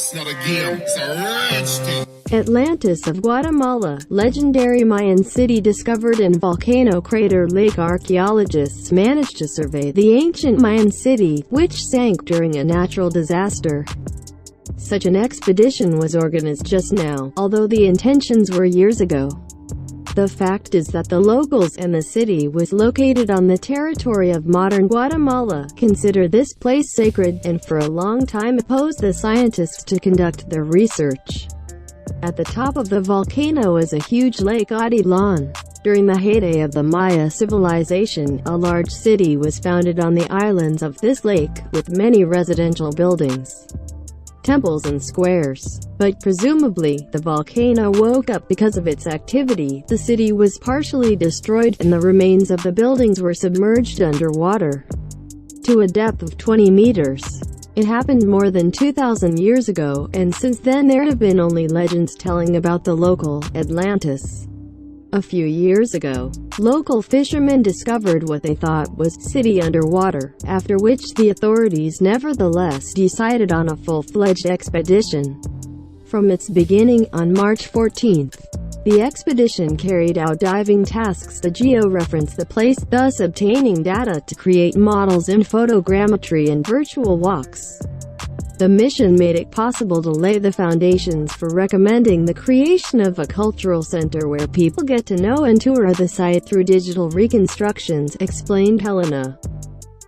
It's not a game, it's a rich thing. Atlantis of Guatemala, legendary Mayan city discovered in volcano crater lake. Archaeologists managed to survey the ancient Mayan city, which sank during a natural disaster. Such an expedition was organized just now, although the intentions were years ago. The fact is that the locals and the city was located on the territory of modern Guatemala, consider this place sacred, and for a long time opposed the scientists to conduct their research. At the top of the volcano is a huge lake Atitlan. During the heyday of the Maya civilization, a large city was founded on the islands of this lake, with many residential buildings, temples and squares. But presumably, the volcano woke up because of its activity. The city was partially destroyed, and the remains of the buildings were submerged underwater to a depth of 20 meters. It happened more than 2,000 years ago, and since then there have been only legends telling about the local Atlantis. A few years ago, local fishermen discovered what they thought was city underwater, after which the authorities nevertheless decided on a full-fledged expedition. From its beginning, on March 14th, the expedition carried out diving tasks to geo-reference the place, thus obtaining data to create models in photogrammetry and virtual walks. The mission made it possible to lay the foundations for recommending the creation of a cultural center where people get to know and tour the site through digital reconstructions, explained Helena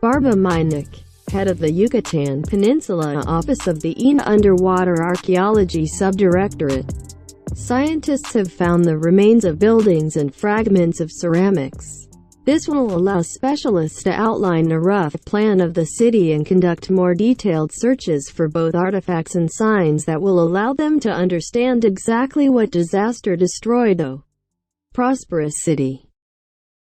Barba-Meinik, head of the Yucatan Peninsula Office of the INA Underwater Archaeology Subdirectorate. Scientists have found the remains of buildings and fragments of ceramics. This will allow specialists to outline a rough plan of the city and conduct more detailed searches for both artifacts and signs that will allow them to understand exactly what disaster destroyed the prosperous city.